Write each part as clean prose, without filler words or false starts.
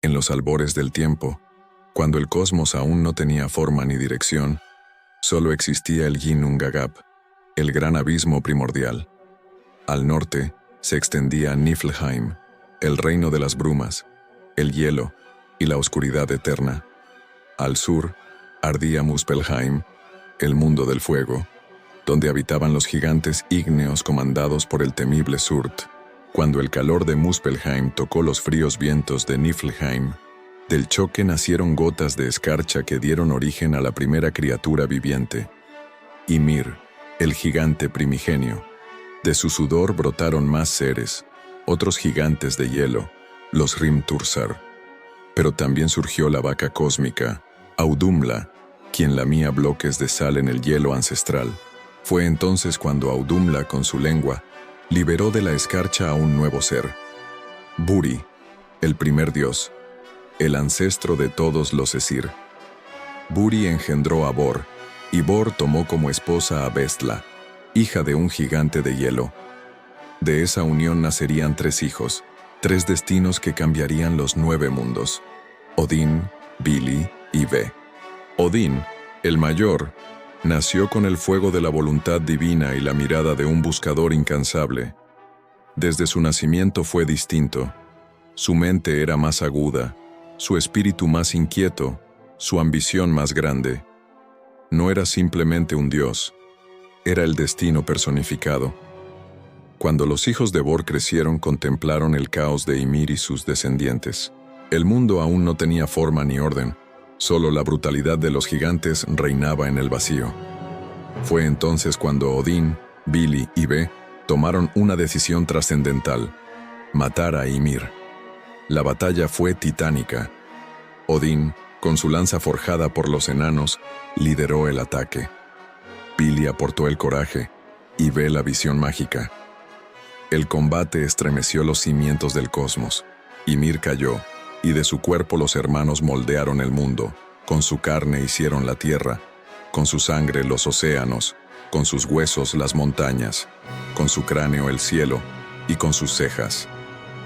En los albores del tiempo, cuando el cosmos aún no tenía forma ni dirección, solo existía el Ginnungagap, el gran abismo primordial. Al norte se extendía Niflheim, el reino de las brumas, el hielo y la oscuridad eterna. Al sur ardía Muspelheim, el mundo del fuego, donde habitaban los gigantes ígneos comandados por el temible Surt. Cuando el calor de Muspelheim tocó los fríos vientos de Niflheim, del choque nacieron gotas de escarcha que dieron origen a la primera criatura viviente, Ymir, el gigante primigenio. De su sudor brotaron más seres, otros gigantes de hielo, los Rimtursar. Pero también surgió la vaca cósmica, Audumla, quien lamía bloques de sal en el hielo ancestral. Fue entonces cuando Audumla, con su lengua, liberó de la escarcha a un nuevo ser, Buri, el primer dios, el ancestro de todos los Esir. Buri engendró a Bor, y Bor tomó como esposa a Bestla, hija de un gigante de hielo. De esa unión nacerían 3 hijos, 3 destinos que cambiarían los 9 mundos: Odín, Vili y Ve. Odín, el mayor, nació con el fuego de la voluntad divina y la mirada de un buscador incansable. Desde su nacimiento fue distinto. Su mente era más aguda, su espíritu más inquieto, su ambición más grande. No era simplemente un dios, era el destino personificado. Cuando los hijos de Bor crecieron, contemplaron el caos de Ymir y sus descendientes. El mundo aún no tenía forma ni orden. Solo la brutalidad de los gigantes reinaba en el vacío. Fue entonces cuando Odín, Vili y Ve tomaron una decisión trascendental: matar a Ymir. La batalla fue titánica. Odín, con su lanza forjada por los enanos, lideró el ataque. Vili aportó el coraje y Ve la visión mágica. El combate estremeció los cimientos del cosmos. Ymir cayó, y de su cuerpo los hermanos moldearon el mundo. Con su carne hicieron la tierra, con su sangre los océanos, con sus huesos las montañas, con su cráneo el cielo, y con sus cejas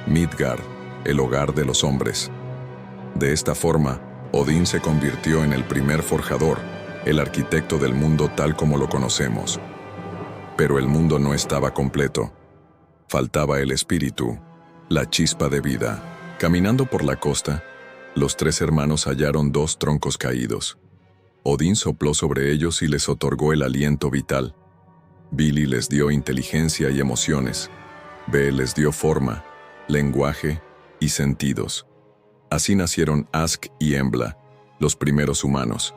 Midgard, el hogar de los hombres. De esta forma, Odín se convirtió en el primer forjador, el arquitecto del mundo tal como lo conocemos. Pero el mundo no estaba completo. Faltaba el espíritu, la chispa de vida. Caminando por la costa, los 3 hermanos hallaron 2 troncos caídos. Odín sopló sobre ellos y les otorgó el aliento vital. Vili les dio inteligencia y emociones. Ve les dio forma, lenguaje y sentidos. Así nacieron Ask y Embla, los primeros humanos.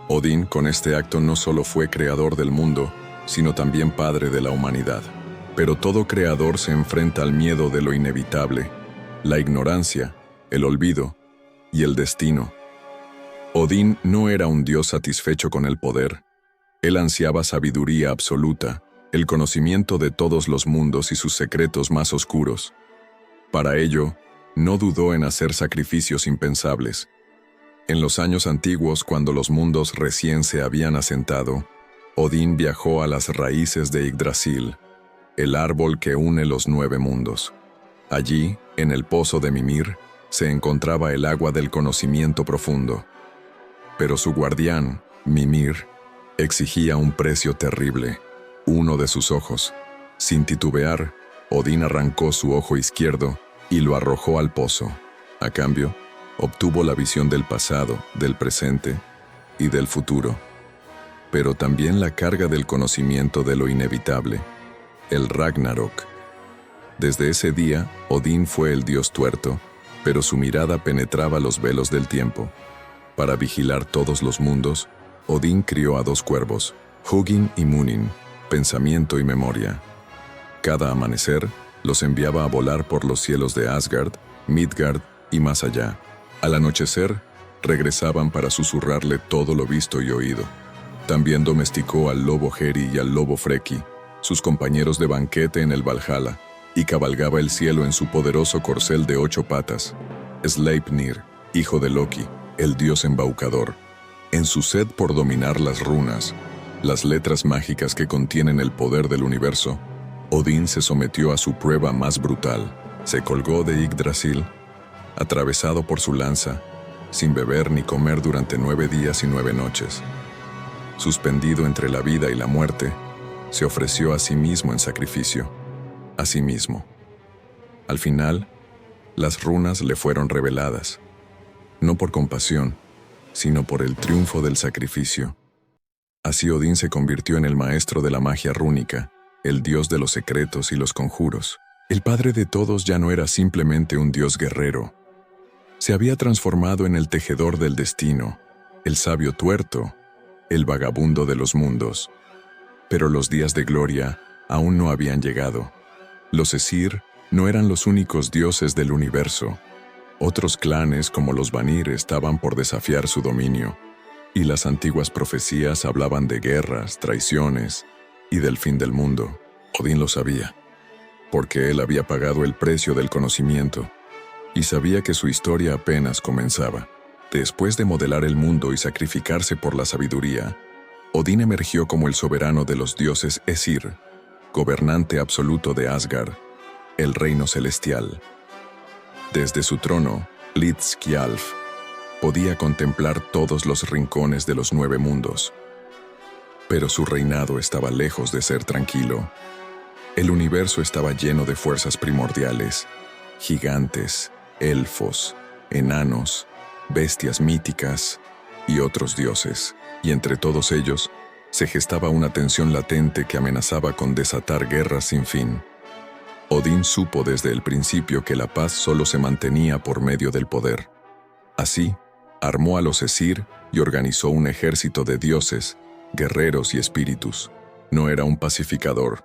Odín, con este acto, no solo fue creador del mundo, sino también padre de la humanidad. Pero todo creador se enfrenta al miedo de lo inevitable, la ignorancia, el olvido y el destino. Odín no era un dios satisfecho con el poder. Él ansiaba sabiduría absoluta, el conocimiento de todos los mundos y sus secretos más oscuros. Para ello, no dudó en hacer sacrificios impensables. En los años antiguos, cuando los mundos recién se habían asentado, Odín viajó a las raíces de Yggdrasil, el árbol que une los 9 mundos. Allí, en el pozo de Mimir, se encontraba el agua del conocimiento profundo. Pero su guardián, Mimir, exigía un precio terrible: uno de sus ojos. Sin titubear, Odín arrancó su ojo izquierdo y lo arrojó al pozo. A cambio, obtuvo la visión del pasado, del presente y del futuro. Pero también la carga del conocimiento de lo inevitable, el Ragnarok. Desde ese día, Odín fue el dios tuerto, pero su mirada penetraba los velos del tiempo. Para vigilar todos los mundos, Odín crió a 2 cuervos, Hugin y Munin, pensamiento y memoria. Cada amanecer, los enviaba a volar por los cielos de Asgard, Midgard y más allá. Al anochecer, regresaban para susurrarle todo lo visto y oído. También domesticó al lobo Heri y al lobo Freki, sus compañeros de banquete en el Valhalla, y cabalgaba el cielo en su poderoso corcel de 8 patas. Sleipnir, hijo de Loki, el dios embaucador. En su sed por dominar las runas, las letras mágicas que contienen el poder del universo, Odín se sometió a su prueba más brutal. Se colgó de Yggdrasil, atravesado por su lanza, sin beber ni comer durante 9 días y 9 noches. Suspendido entre la vida y la muerte, se ofreció a sí mismo en sacrificio, a sí mismo. Al final, las runas le fueron reveladas, no por compasión, sino por el triunfo del sacrificio. Así Odín se convirtió en el maestro de la magia rúnica, el dios de los secretos y los conjuros. El padre de todos ya no era simplemente un dios guerrero. Se había transformado en el tejedor del destino, el sabio tuerto, el vagabundo de los mundos. Pero los días de gloria aún no habían llegado. Los Aesir no eran los únicos dioses del universo. Otros clanes como los Vanir estaban por desafiar su dominio, y las antiguas profecías hablaban de guerras, traiciones y del fin del mundo. Odín lo sabía, porque él había pagado el precio del conocimiento, y sabía que su historia apenas comenzaba. Después de modelar el mundo y sacrificarse por la sabiduría, Odín emergió como el soberano de los dioses Aesir, gobernante absoluto de Asgard, el reino celestial. Desde su trono, Hlidskjalf podía contemplar todos los rincones de los 9 mundos. Pero su reinado estaba lejos de ser tranquilo. El universo estaba lleno de fuerzas primordiales, gigantes, elfos, enanos, bestias míticas y otros dioses, y entre todos ellos se gestaba una tensión latente que amenazaba con desatar guerras sin fin. Odín supo desde el principio que la paz solo se mantenía por medio del poder. Así, armó a los Aesir y organizó un ejército de dioses, guerreros y espíritus. No era un pacificador.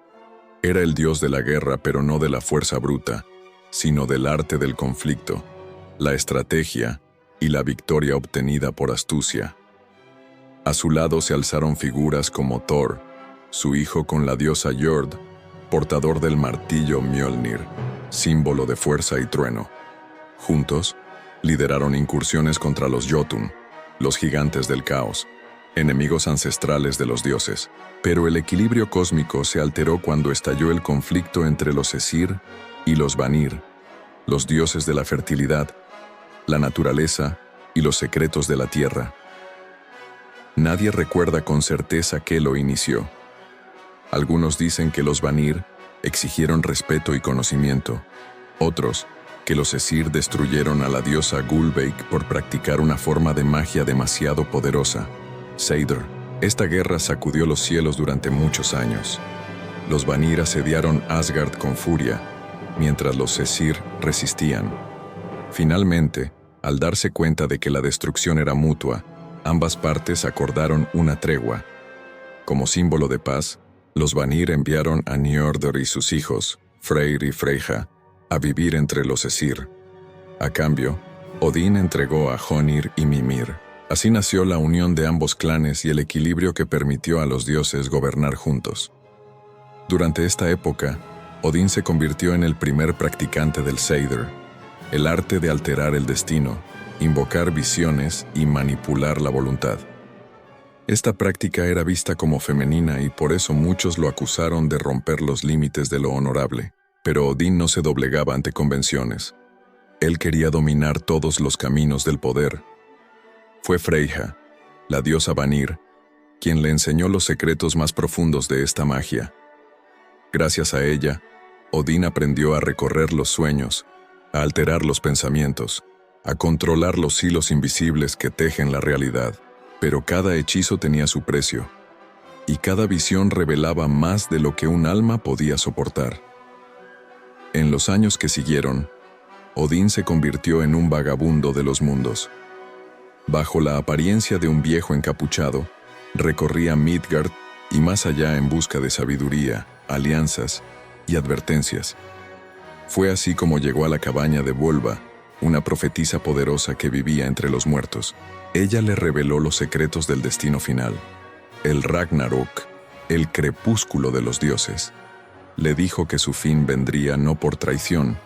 Era el dios de la guerra, pero no de la fuerza bruta, sino del arte del conflicto, la estrategia y la victoria obtenida por astucia. A su lado se alzaron figuras como Thor, su hijo con la diosa Jord, portador del martillo Mjolnir, símbolo de fuerza y trueno. Juntos, lideraron incursiones contra los Jotun, los gigantes del caos, enemigos ancestrales de los dioses. Pero el equilibrio cósmico se alteró cuando estalló el conflicto entre los Aesir y los Vanir, los dioses de la fertilidad, la naturaleza y los secretos de la tierra. Nadie recuerda con certeza qué lo inició. Algunos dicen que los Vanir exigieron respeto y conocimiento. Otros, que los Aesir destruyeron a la diosa Gulveig por practicar una forma de magia demasiado poderosa, Seidr. Esta guerra sacudió los cielos durante muchos años. Los Vanir asediaron Asgard con furia, mientras los Aesir resistían. Finalmente, al darse cuenta de que la destrucción era mutua, ambas partes acordaron una tregua. Como símbolo de paz, los Vanir enviaron a Njordr y sus hijos, Freyr y Freyja, a vivir entre los Aesir. A cambio, Odín entregó a Honir y Mimir. Así nació la unión de ambos clanes y el equilibrio que permitió a los dioses gobernar juntos. Durante esta época, Odín se convirtió en el primer practicante del Seidr, el arte de alterar el destino, invocar visiones y manipular la voluntad. Esta práctica era vista como femenina y por eso muchos lo acusaron de romper los límites de lo honorable. Pero Odín no se doblegaba ante convenciones. Él quería dominar todos los caminos del poder. Fue Freyja, la diosa Vanir, quien le enseñó los secretos más profundos de esta magia. Gracias a ella, Odín aprendió a recorrer los sueños, a alterar los pensamientos, a controlar los hilos invisibles que tejen la realidad. Pero cada hechizo tenía su precio, y cada visión revelaba más de lo que un alma podía soportar. En los años que siguieron, Odín se convirtió en un vagabundo de los mundos. Bajo la apariencia de un viejo encapuchado, recorría Midgard y más allá en busca de sabiduría, alianzas y advertencias. Fue así como llegó a la cabaña de Volva, una profetisa poderosa que vivía entre los muertos. Ella le reveló los secretos del destino final, el Ragnarok, el crepúsculo de los dioses. Le dijo que su fin vendría no por traición,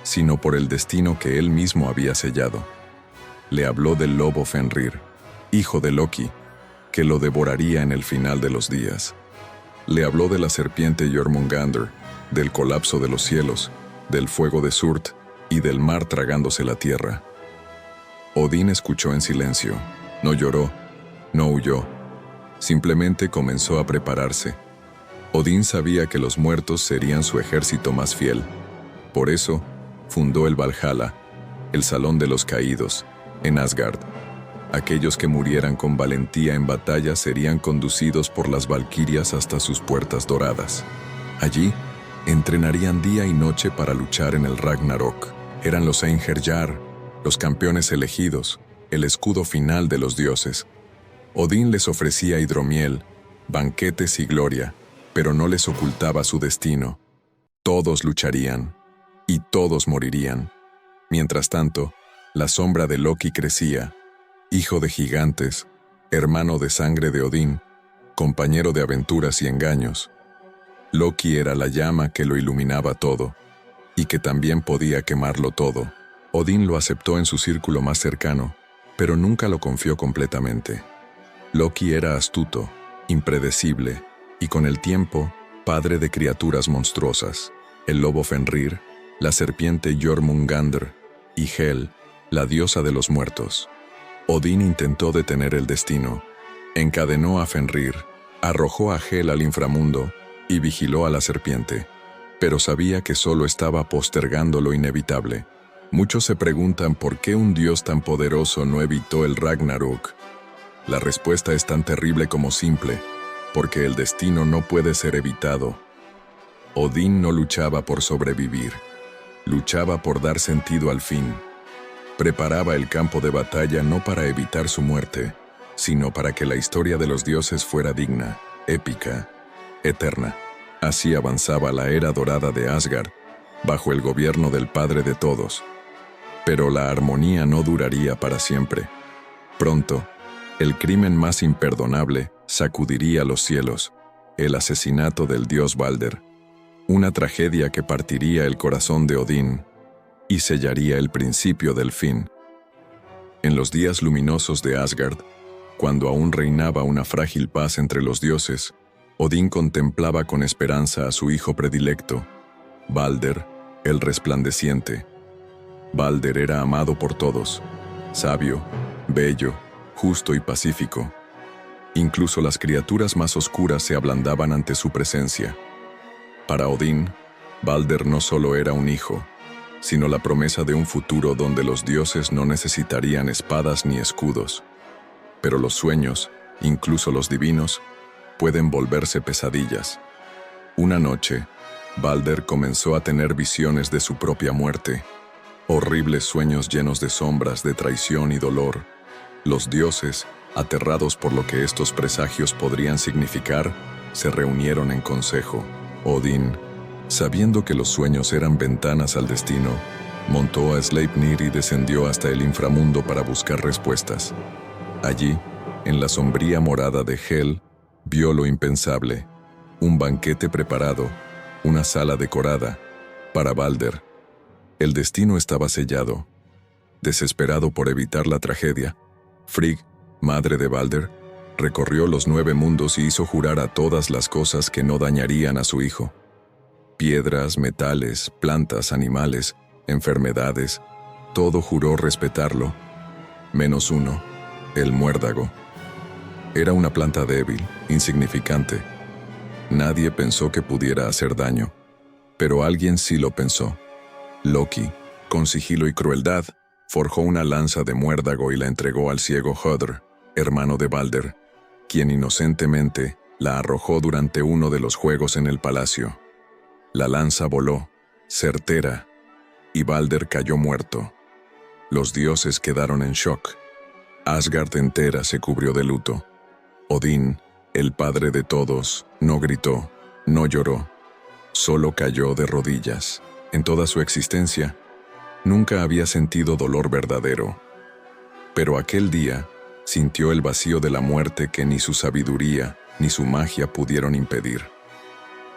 sino por el destino que él mismo había sellado. Le habló del lobo Fenrir, hijo de Loki, que lo devoraría en el final de los días. Le habló de la serpiente Jormungandr, del colapso de los cielos, del fuego de Surt y del mar tragándose la tierra. Odín escuchó en silencio, no lloró, no huyó, simplemente comenzó a prepararse. Odín sabía que los muertos serían su ejército más fiel. Por eso, fundó el Valhalla, el Salón de los Caídos, en Asgard. Aquellos que murieran con valentía en batalla serían conducidos por las valquirias hasta sus puertas doradas. Allí, entrenarían día y noche para luchar en el Ragnarok. Eran los Einherjar, los campeones elegidos, el escudo final de los dioses. Odín les ofrecía hidromiel, banquetes y gloria, pero no les ocultaba su destino. Todos lucharían, y todos morirían. Mientras tanto, la sombra de Loki crecía, hijo de gigantes, hermano de sangre de Odín, compañero de aventuras y engaños. Loki era la llama que lo iluminaba todo, y que también podía quemarlo todo. Odín lo aceptó en su círculo más cercano, pero nunca lo confió completamente. Loki era astuto, impredecible, y con el tiempo, padre de criaturas monstruosas, el lobo Fenrir, la serpiente Jormungandr, y Hel, la diosa de los muertos. Odín intentó detener el destino, encadenó a Fenrir, arrojó a Hel al inframundo y vigiló a la serpiente, pero sabía que solo estaba postergando lo inevitable. Muchos se preguntan por qué un dios tan poderoso no evitó el Ragnarok. La respuesta es tan terrible como simple, porque el destino no puede ser evitado. Odín no luchaba por sobrevivir, luchaba por dar sentido al fin. Preparaba el campo de batalla no para evitar su muerte, sino para que la historia de los dioses fuera digna, épica, eterna. Así avanzaba la era dorada de Asgard, bajo el gobierno del Padre de todos. Pero la armonía no duraría para siempre. Pronto, el crimen más imperdonable sacudiría los cielos, el asesinato del dios Balder, una tragedia que partiría el corazón de Odín y sellaría el principio del fin. En los días luminosos de Asgard, cuando aún reinaba una frágil paz entre los dioses, Odín contemplaba con esperanza a su hijo predilecto, Balder, el resplandeciente. Balder era amado por todos, sabio, bello, justo y pacífico. Incluso las criaturas más oscuras se ablandaban ante su presencia. Para Odín, Balder no solo era un hijo, sino la promesa de un futuro donde los dioses no necesitarían espadas ni escudos. Pero los sueños, incluso los divinos, pueden volverse pesadillas. Una noche, Balder comenzó a tener visiones de su propia muerte, horribles sueños llenos de sombras, de traición y dolor. Los dioses, aterrados por lo que estos presagios podrían significar, se reunieron en consejo. Odín, sabiendo que los sueños eran ventanas al destino, montó a Sleipnir y descendió hasta el inframundo para buscar respuestas. Allí, en la sombría morada de Hel, vio lo impensable, un banquete preparado, una sala decorada, para Balder. El destino estaba sellado. Desesperado por evitar la tragedia, Frigg, madre de Balder, recorrió los 9 mundos y hizo jurar a todas las cosas que no dañarían a su hijo. Piedras, metales, plantas, animales, enfermedades, todo juró respetarlo, menos uno, el muérdago. Era una planta débil, insignificante. Nadie pensó que pudiera hacer daño, pero alguien sí lo pensó. Loki, con sigilo y crueldad, forjó una lanza de muérdago y la entregó al ciego Hödr, hermano de Balder, quien inocentemente la arrojó durante uno de los juegos en el palacio. La lanza voló, certera, y Balder cayó muerto. Los dioses quedaron en shock. Asgard entera se cubrió de luto. Odín, el padre de todos, no gritó, no lloró, solo cayó de rodillas. En toda su existencia, nunca había sentido dolor verdadero. Pero aquel día, sintió el vacío de la muerte que ni su sabiduría ni su magia pudieron impedir.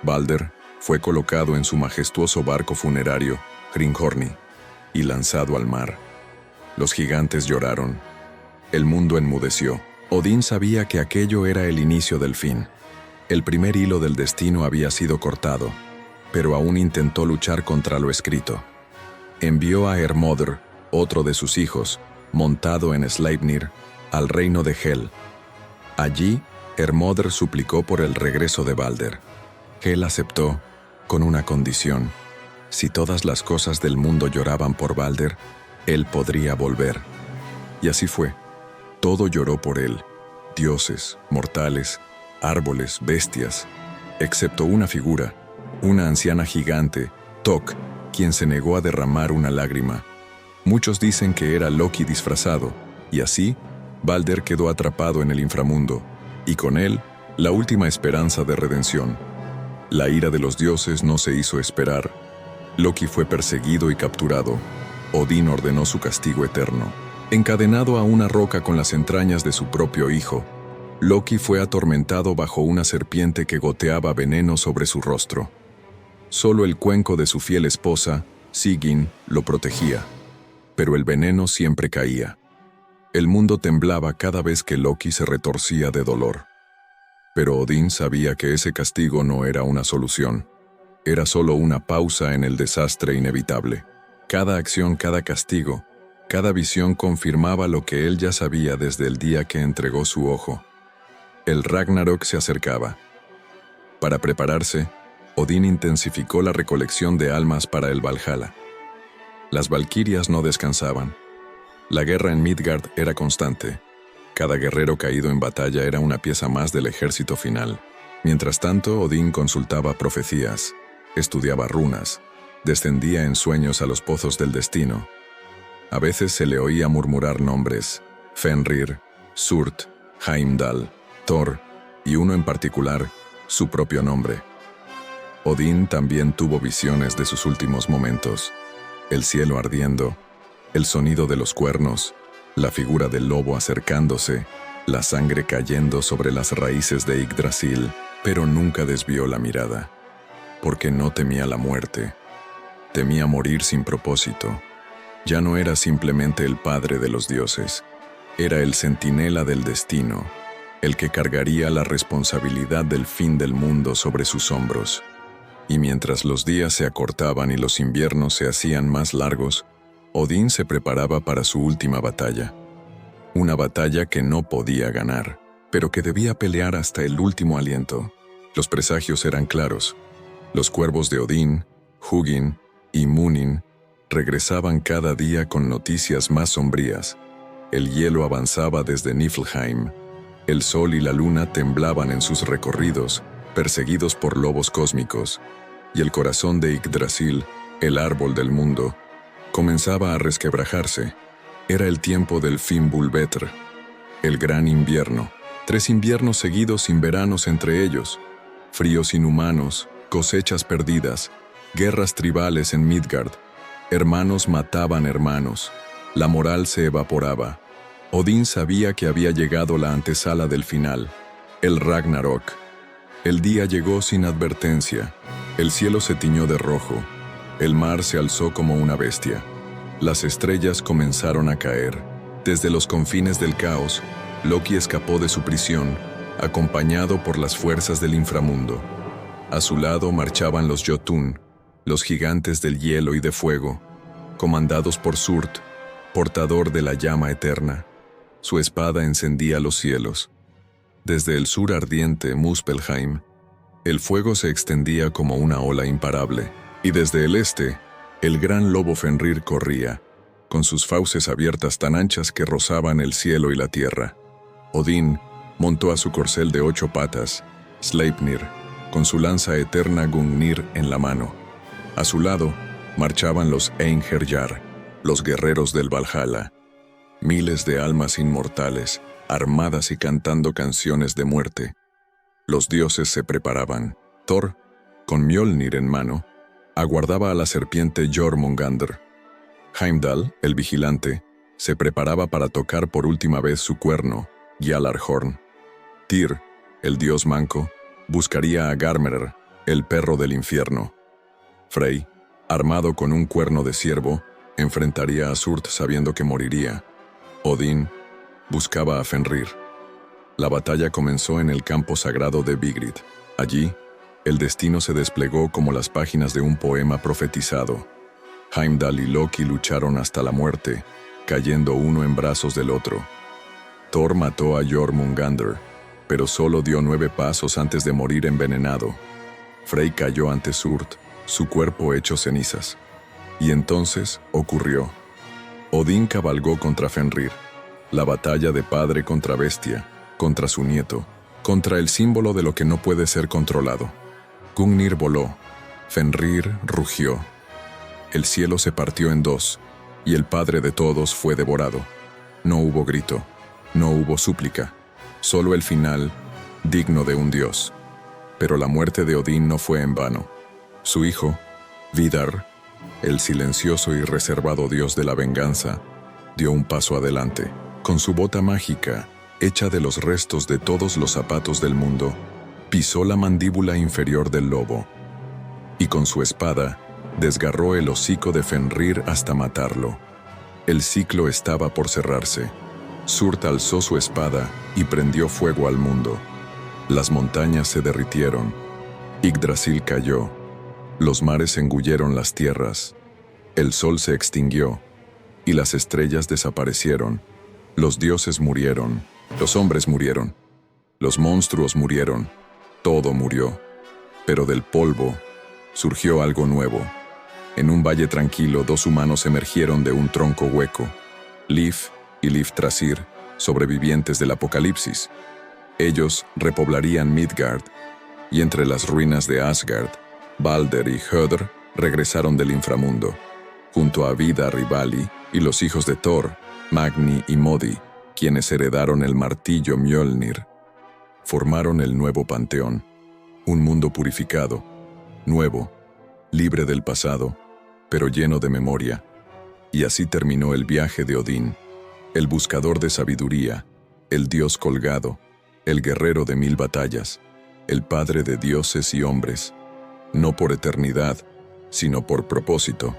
Balder fue colocado en su majestuoso barco funerario, Hringhorni, y lanzado al mar. Los gigantes lloraron. El mundo enmudeció. Odín sabía que aquello era el inicio del fin. El primer hilo del destino había sido cortado, pero aún intentó luchar contra lo escrito. envió a Hermodr, otro de sus hijos, montado en Sleipnir, al reino de Hel. Allí, Hermodr suplicó por el regreso de Balder. Hel aceptó, con una condición: si todas las cosas del mundo lloraban por Balder, él podría volver. Y así fue. Todo lloró por él: dioses, mortales, árboles, bestias, excepto una figura, una anciana gigante, Tok, quien se negó a derramar una lágrima. Muchos dicen que era Loki disfrazado, y así, Balder quedó atrapado en el inframundo, y con él, la última esperanza de redención. La ira de los dioses no se hizo esperar. Loki fue perseguido y capturado. Odín ordenó su castigo eterno. Encadenado a una roca con las entrañas de su propio hijo, Loki fue atormentado bajo una serpiente que goteaba veneno sobre su rostro. Solo el cuenco de su fiel esposa, Sigyn, lo protegía, pero el veneno siempre caía. El mundo temblaba cada vez que Loki se retorcía de dolor. Pero Odín sabía que ese castigo no era una solución. Era solo una pausa en el desastre inevitable. Cada acción, cada castigo, cada visión confirmaba lo que él ya sabía desde el día que entregó su ojo. El Ragnarok se acercaba. Para prepararse, Odín intensificó la recolección de almas para el Valhalla. Las valquirias no descansaban. La guerra en Midgard era constante. Cada guerrero caído en batalla era una pieza más del ejército final. Mientras tanto, Odín consultaba profecías, estudiaba runas, descendía en sueños a los pozos del destino. A veces se le oía murmurar nombres: Fenrir, Surt, Heimdall, Thor, y uno en particular, su propio nombre. Odín también tuvo visiones de sus últimos momentos: el cielo ardiendo, el sonido de los cuernos, la figura del lobo acercándose, la sangre cayendo sobre las raíces de Yggdrasil, pero nunca desvió la mirada, porque no temía la muerte. Temía morir sin propósito. Ya no era simplemente el padre de los dioses, era el centinela del destino, el que cargaría la responsabilidad del fin del mundo sobre sus hombros. Y mientras los días se acortaban y los inviernos se hacían más largos, Odín se preparaba para su última batalla. Una batalla que no podía ganar, pero que debía pelear hasta el último aliento. Los presagios eran claros. Los cuervos de Odín, Hugin y Munin regresaban cada día con noticias más sombrías. El hielo avanzaba desde Niflheim. El sol y la luna temblaban en sus recorridos, perseguidos por lobos cósmicos. Y el corazón de Yggdrasil, el árbol del mundo, comenzaba a resquebrajarse. Era el tiempo del Fimbulvetr, el gran invierno. 3 inviernos seguidos sin veranos entre ellos. Fríos inhumanos, cosechas perdidas, guerras tribales en Midgard. Hermanos mataban hermanos. La moral se evaporaba. Odín sabía que había llegado la antesala del final, el Ragnarok. El día llegó sin advertencia. El cielo se tiñó de rojo. El mar se alzó como una bestia. Las estrellas comenzaron a caer. Desde los confines del caos, Loki escapó de su prisión, acompañado por las fuerzas del inframundo. A su lado marchaban los Jotun, los gigantes del hielo y de fuego, comandados por Surt, portador de la llama eterna. Su espada encendía los cielos. Desde el sur ardiente Muspelheim, el fuego se extendía como una ola imparable, y desde el este, el gran lobo Fenrir corría, con sus fauces abiertas tan anchas que rozaban el cielo y la tierra. Odín montó a su corcel de 8 patas, Sleipnir, con su lanza eterna Gungnir en la mano. A su lado marchaban los Einherjar, los guerreros del Valhalla, miles de almas inmortales, armadas y cantando canciones de muerte. Los dioses se preparaban. Thor, con Mjolnir en mano, aguardaba a la serpiente Jormungandr. Heimdall, el vigilante, se preparaba para tocar por última vez su cuerno, Gjallarhorn. Tyr, el dios manco, buscaría a Garmr, el perro del infierno. Frey, armado con un cuerno de ciervo, enfrentaría a Surt sabiendo que moriría. Odín buscaba a Fenrir. La batalla comenzó en el campo sagrado de Vigrid. Allí, el destino se desplegó como las páginas de un poema profetizado. Heimdall y Loki lucharon hasta la muerte, cayendo uno en brazos del otro. Thor mató a Jormungandr, pero solo dio 9 pasos antes de morir envenenado. Frey cayó ante Surt, su cuerpo hecho cenizas. Y entonces ocurrió. Odín cabalgó contra Fenrir, la batalla de padre contra bestia, contra su nieto, contra el símbolo de lo que no puede ser controlado. Gungnir voló, Fenrir rugió. El cielo se partió en 2, y el padre de todos fue devorado. No hubo grito, no hubo súplica, solo el final, digno de un dios. Pero la muerte de Odín no fue en vano. Su hijo, Vidar, el silencioso y reservado dios de la venganza, dio un paso adelante. Con su bota mágica, hecha de los restos de todos los zapatos del mundo, pisó la mandíbula inferior del lobo. Y con su espada, desgarró el hocico de Fenrir hasta matarlo. El ciclo estaba por cerrarse. Surt alzó su espada y prendió fuego al mundo. Las montañas se derritieron. Yggdrasil cayó. Los mares engulleron las tierras. El sol se extinguió y las estrellas desaparecieron. Los dioses murieron. Los hombres murieron. Los monstruos murieron. Todo murió. Pero del polvo surgió algo nuevo. En un valle tranquilo, 2 humanos emergieron de un tronco hueco. Lif y Liftrasir, sobrevivientes del apocalipsis. Ellos repoblarían Midgard, y entre las ruinas de Asgard, Balder y Hödr regresaron del inframundo, junto a Vidar y Vali y los hijos de Thor, Magni y Modi, quienes heredaron el martillo Mjolnir. Formaron el nuevo panteón, un mundo purificado, nuevo, libre del pasado, pero lleno de memoria. Y así terminó el viaje de Odín, el buscador de sabiduría, el dios colgado, el guerrero de 1000 batallas, el padre de dioses y hombres, no por eternidad, sino por propósito,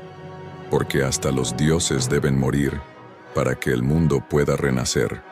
porque hasta los dioses deben morir para que el mundo pueda renacer.